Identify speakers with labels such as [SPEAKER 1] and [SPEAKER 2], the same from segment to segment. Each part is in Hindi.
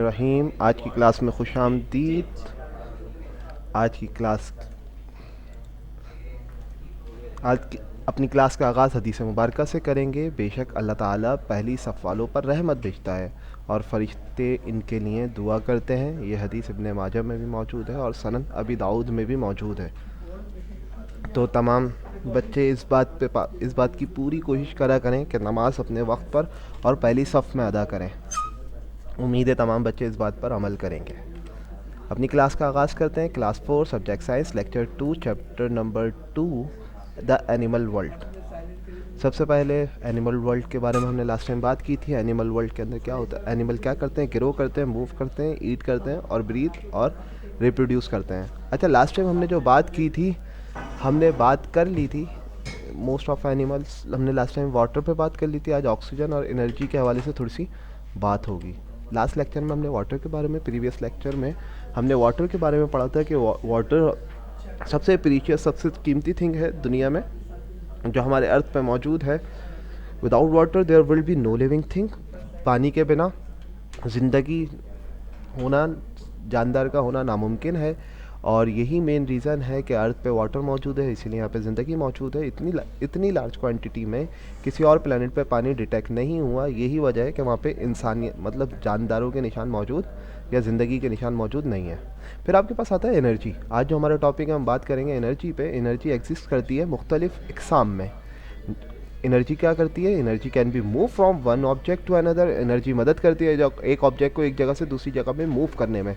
[SPEAKER 1] रहीम। आज की क्लास में खुश आमदीद। आज की क्लास आज की अपनी क्लास का आगाज़ हदीस मुबारक से करेंगे। बेशक अल्लाह ताला पहली सफ़ वालों पर रहमत भेजता है और फरिश्ते इनके लिए दुआ करते हैं। ये हदीस इब्ने माजा में भी मौजूद है और सनन अबी दाऊद में भी मौजूद है। तो तमाम बच्चे इस बात की पूरी कोशिश करा करें कि नमाज अपने वक्त पर और पहली सफ़ में अदा करें। उम्मीद है तमाम बच्चे इस बात पर अमल करेंगे। अपनी क्लास का आगाज़ करते हैं। Class 4 subject science lecture 2 chapter number 2 the animal world. सबसे पहले एनिमल वर्ल्ड के बारे में हमने लास्ट टाइम बात की थी। एनिमल वर्ल्ड के अंदर क्या होता है, एनिमल क्या करते हैं, ग्रो करते हैं, मूव करते हैं, ईट करते हैं और ब्रीथ और रिप्रोड्यूस करते हैं। अच्छा, लास्ट टाइम हमने जो बात की थी, हमने बात कर ली थी मोस्ट ऑफ एनिमल्स। हमने लास्ट टाइम वाटर पे बात कर ली थी। आज ऑक्सीजन और एनर्जी के हवाले से थोड़ी सी बात होगी। लास्ट लेक्चर में हमने वाटर के बारे में, प्रीवियस लेक्चर में हमने वाटर के बारे में पढ़ा था कि वाटर सबसे प्रीशियस, सबसे कीमती थिंग है दुनिया में जो हमारे अर्थ पे मौजूद है। Without water there will be no living thing. पानी के बिना ज़िंदगी होना, जानदार का होना नामुमकिन है और यही मेन रीज़न है कि अर्थ पे वाटर मौजूद है, इसीलिए यहाँ पे ज़िंदगी मौजूद है। इतनी लार्ज क्वांटिटी में किसी और प्लेनेट पे पानी डिटेक्ट नहीं हुआ। यही वजह है कि वहाँ पे इंसानियत मतलब जानदारों के निशान मौजूद या ज़िंदगी के निशान मौजूद नहीं है। फिर आपके पास आता है एनर्जी। आज जो हमारा टॉपिक है हम बात करेंगे एनर्जी पे। एनर्जी एग्जिस्ट करती है मुख्तलिफ इकसाम में। एनर्जी क्या करती है, energy can be move from one object to another. Energy मदद करती है जो एक ऑब्जेक्ट को एक जगह से दूसरी जगह में मूव करने में।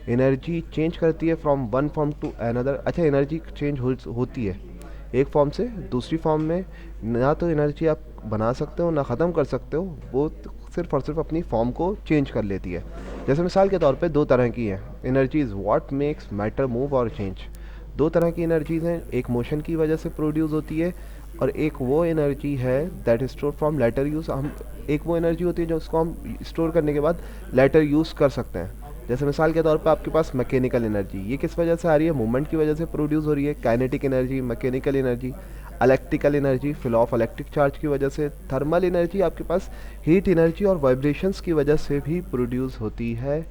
[SPEAKER 1] एनर्जी चेंज करती है from one form to another. अच्छा, एनर्जी चेंज होती है एक फॉर्म से दूसरी फॉर्म में। ना तो एनर्जी आप बना सकते हो ना ख़त्म कर सकते हो, वो सिर्फ और सिर्फ अपनी फॉर्म को चेंज कर लेती है। जैसे मिसाल के तौर पे दो तरह की है energies, what makes matter move और चेंज। दो तरह की एनर्जीज़ हैं, एक मोशन की वजह से प्रोड्यूस होती है और एक वो एनर्जी है that store from later use. हम एक वो एनर्जी होती है जो उसको हम स्टोर करने के बाद लेटर यूज़ कर सकते हैं। जैसे मिसाल के तौर पे आपके पास मैकेनिकल एनर्जी, ये किस वजह से आ रही है, मूवमेंट की वजह से प्रोड्यूस हो रही है। Kinetic energy, mechanical energy, electrical energy flow of electric charge की वजह से। थर्मल एनर्जी आपके पास हीट एनर्जी और वाइब्रेशंस की वजह से भी प्रोड्यूस होती है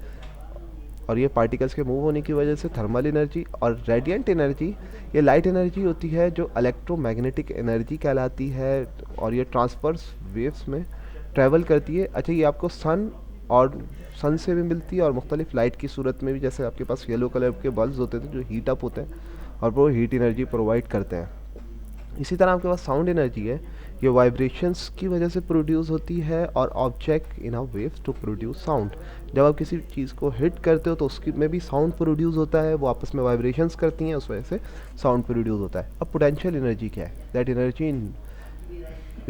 [SPEAKER 1] और ये पार्टिकल्स के मूव होने की वजह से थर्मल एनर्जी। और रेडिएंट एनर्जी ये लाइट एनर्जी होती है जो इलेक्ट्रोमैग्नेटिक एनर्जी कहलाती है और ये ट्रांसवर्स वेव्स में ट्रैवल करती है। अच्छा, ये आपको सन से भी मिलती है और मुख्तलिफ लाइट की सूरत में भी। जैसे आपके पास येलो कलर के बल्ब होते थे जो हीट अप होते हैं और वो हीट एनर्जी प्रोवाइड करते हैं। इसी तरह आपके पास साउंड एनर्जी है, ये वाइब्रेशंस की वजह से प्रोड्यूस होती है और object in a waves to produce sound. जब आप किसी चीज़ को हिट करते हो तो उसकी में भी साउंड प्रोड्यूस होता है, वो आपस में वाइब्रेशंस करती हैं, उस वजह से साउंड प्रोड्यूस होता है। अब पोटेंशियल एनर्जी क्या है, that energy in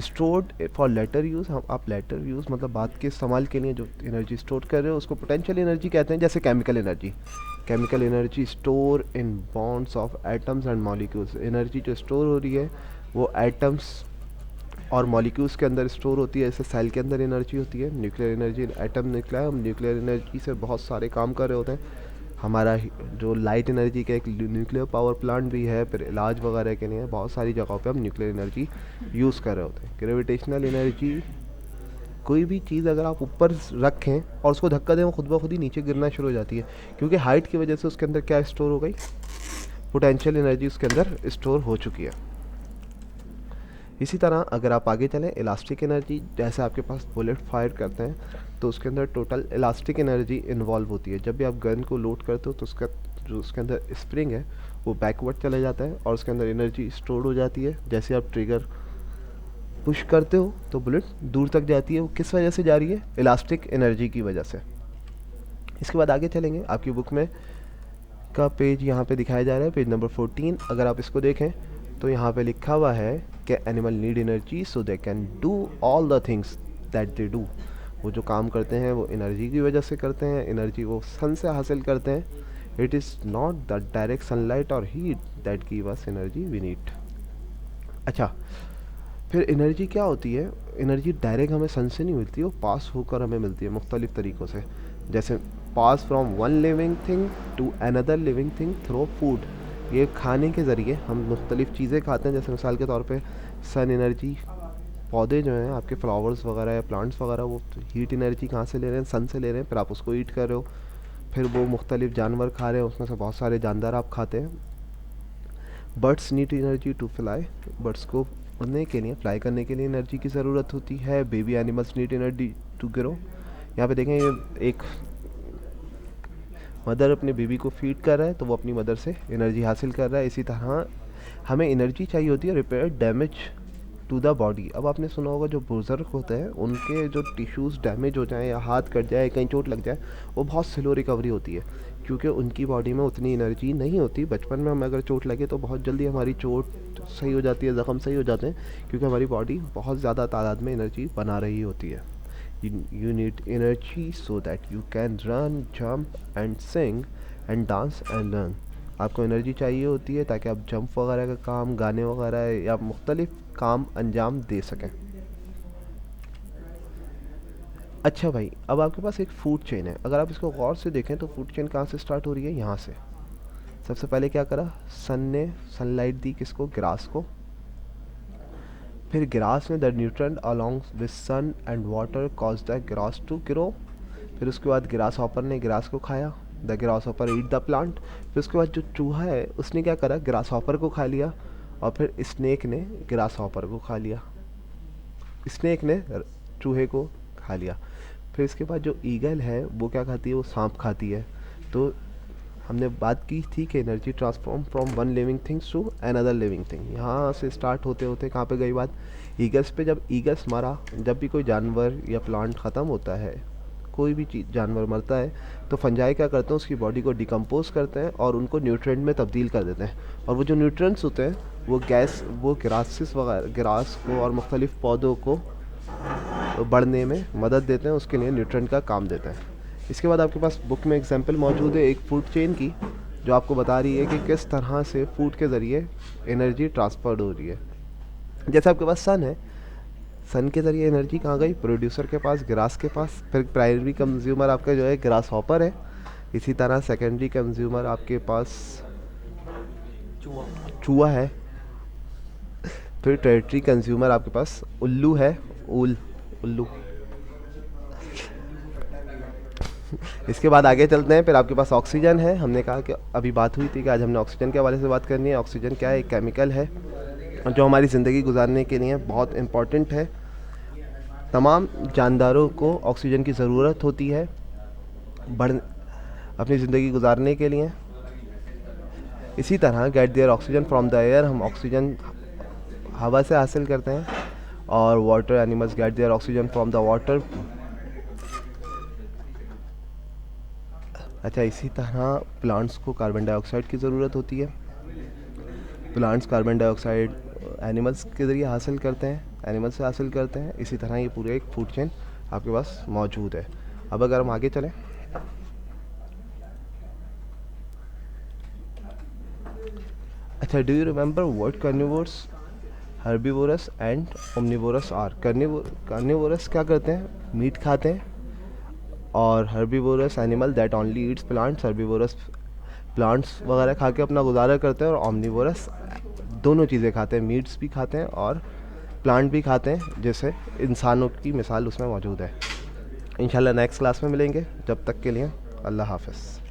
[SPEAKER 1] stored for later use. हम आप लेटर यूज़ मतलब बात के इस्तेमाल के लिए जो एनर्जी स्टोर कर रहे हो उसको पोटेंशियल एनर्जी कहते हैं। जैसे chemical energy, chemical energy store in bonds of atoms and molecules. Energy जो स्टोर हो रही है वो एटम्स और मॉलिक्यूल्स के अंदर स्टोर होती है। जैसे सेल के अंदर एनर्जी होती है, न्यूक्लियर एनर्जी, एटम निकला है, हम न्यूक्लियर एनर्जी से बहुत सारे काम कर रहे होते हैं। हमारा जो लाइट एनर्जी का एक न्यूक्लियर पावर प्लांट भी है, फिर इलाज वगैरह के लिए बहुत सारी जगहों पे हम न्यूक्लियर एनर्जी यूज़ कर रहे होते हैं। ग्रेविटेशनल एनर्जी, कोई भी चीज़ अगर आप ऊपर रखें और उसको धक्का दें वो खुद ब खुद ही नीचे गिरना शुरू हो जाती है, क्योंकि हाइट की वजह से उसके अंदर क्या स्टोर हो गई, पोटेंशियल एनर्जी उसके अंदर स्टोर हो चुकी है। इसी तरह अगर आप आगे चलें, इलास्टिक एनर्जी, जैसे आपके पास बुलेट फायर करते हैं तो उसके अंदर टोटल इलास्टिक एनर्जी इन्वॉल्व होती है। जब भी आप गन को लोड करते हो तो उसका जो उसके अंदर स्प्रिंग है वो बैकवर्ड चला जाता है और उसके अंदर एनर्जी स्टोर हो जाती है। जैसे आप ट्रिगर पुश करते हो तो बुलेट दूर तक जाती है। वो किस वजह से जा रही है, इलास्टिक एनर्जी की वजह से। इसके बाद आगे चलेंगे, आपकी बुक में का पेज यहाँ पे दिखाया जा रहा है, पेज नंबर 14। अगर आप इसको देखें तो यहाँ पे लिखा हुआ है कि animal need energy so they can do all the things that they do. वो जो काम करते हैं वो एनर्जी की वजह से करते हैं, एनर्जी वो सन से हासिल करते हैं। It is not the direct sunlight और heat that give us energy we need. अच्छा, फिर एनर्जी क्या होती है, एनर्जी डायरेक्ट हमें सन से नहीं मिलती, वो पास होकर हमें मिलती है मुख्तलिफ़ तरीक़ों से। जैसे pass from one living thing to another living thing through food. ये खाने के ज़रिए हम मुख्तलिफ़ चीज़ें खाते हैं। जैसे मिसाल के तौर पे सन एनर्जी पौधे जो हैं आपके फ्लावर्स वगैरह या प्लांट्स वगैरह, वो हीट एनर्जी कहाँ से ले रहे हैं? सन से ले रहे हैं, फिर आप उसको ईट कर रहे हो, फिर वो मुख्तलिफ जानवर खा रहे हैं, उसमें से बहुत सारे जानदार आप खाते हैं। Birds need energy to fly, birds को उड़ने के लिए, फ्लाई करने के लिए एनर्जी की ज़रूरत होती है। Baby animals need energy to grow. यहाँ पे देखें, ये एक मदर अपने बेबी को फीड कर रहा है, तो वो अपनी मदर से एनर्जी हासिल कर रहा है। इसी तरह हमें एनर्जी चाहिए होती है repair damage to the body. अब आपने सुना होगा जो बुज़ुर्ग होते हैं उनके जो टिश्यूज़ डैमेज हो जाएं या हाथ कट जाए, कहीं चोट लग जाए, वो बहुत स्लो रिकवरी होती है, क्योंकि उनकी बॉडी में उतनी एनर्जी नहीं होती। बचपन में हमें अगर चोट लगे तो बहुत जल्दी हमारी चोट सही हो जाती है, ज़ख़म सही हो जाते हैं, क्योंकि हमारी बॉडी बहुत ज़्यादा तादाद में एनर्जी बना रही होती है। You need energy so that you can run, jump and sing and dance and learn। आपको एनर्जी चाहिए होती है ताकि आप जंप वगैरह का काम, गाने वगैरह या मुख्तलिफ काम अंजाम दे सकें। अच्छा भाई, अब आपके पास एक फूड चेन है। अगर आप इसको गौर से देखें तो फूड चेन कहाँ से स्टार्ट हो रही है? यहाँ से। सबसे पहले क्या करा? सन ने सनलाइट दी किसको? ग्रास को। फिर ग्रास ने the nutrient along with sun and water cause the grass to grow. फिर उसके बाद ग्रास हॉपर ने ग्रास को खाया, the grasshopper eat the plant. फिर उसके बाद जो चूहा है उसने क्या करा? ग्रास हॉपर को खा लिया, और फिर स्नेक ने ग्रास हॉपर को खा लिया, स्नेक ने चूहे को खा लिया। फिर इसके बाद जो ईगल है वो क्या खाती है? वो सांप खाती है। तो हमने बात की थी कि energy transform from one living things to another living thing. यहाँ से स्टार्ट होते होते कहाँ पे गई बात? ईगल्स पे। जब ईगल्स मरा, जब भी कोई जानवर या प्लांट ख़त्म होता है, कोई भी चीज़ जानवर मरता है, तो फंजाई क्या करते हैं? उसकी बॉडी को डिकम्पोज करते हैं और उनको न्यूट्रिएंट में तब्दील कर देते हैं। और वो जो न्यूट्रिएंट्स होते हैं वो गैस, वो ग्रासेस वगैरह, ग्रास को और मुख्तलिफ पौधों को बढ़ने में मदद देते हैं, उसके लिए न्यूट्रिएंट का काम देते हैं। इसके बाद आपके पास बुक में एग्जांपल मौजूद है एक फूड चेन की, जो आपको बता रही है कि किस तरह से फूड के ज़रिए एनर्जी ट्रांसफ़र हो रही है। जैसे आपके पास सन है, सन के ज़रिए एनर्जी कहाँ गई? प्रोड्यूसर के पास, ग्रास के पास। फिर प्राइमरी कंज्यूमर आपका जो है ग्रास हॉपर है। इसी तरह सेकेंडरी कंज्यूमर आपके पास चूहा है। फिर टर्टरी कंज्यूमर आपके पास उल्लू है, उल्लू। इसके बाद आगे चलते हैं। फिर आपके पास ऑक्सीजन है। हमने कहा कि अभी बात हुई थी कि आज हमने ऑक्सीजन के हवाले से बात करनी है। ऑक्सीजन क्या है? एक केमिकल है जो हमारी ज़िंदगी गुजारने के लिए बहुत इम्पॉर्टेंट है। तमाम जानदारों को ऑक्सीजन की ज़रूरत होती है अपनी ज़िंदगी गुजारने के लिए। इसी तरह get their oxygen from the air, हम ऑक्सीजन हवा से हासिल करते हैं। और water animals get their oxygen from the water. अच्छा, इसी तरह प्लांट्स को कार्बन डाइऑक्साइड की ज़रूरत होती है। प्लांट्स कार्बन डाइऑक्साइड एनिमल्स के ज़रिए हासिल करते हैं, एनिमल्स से हासिल करते हैं। इसी तरह ये पूरे एक फूड चेन आपके पास मौजूद है। अब अगर हम आगे चलें, अच्छा, do you remember what carnivorous, herbivorous and omnivorous are? Carnivorous क्या करते हैं? मीट खाते हैं। और herbivorous animal that only eats plants, herbivorous plants वगैरह खा के अपना गुजारा करते हैं। और ओमनिवोरस दोनों चीज़ें खाते हैं, मीट्स भी खाते हैं और प्लांट भी खाते हैं, जैसे इंसानों की मिसाल उसमें मौजूद है। इंशाल्लाह नेक्स्ट क्लास में मिलेंगे। जब तक के लिए अल्लाह हाफ़िज़।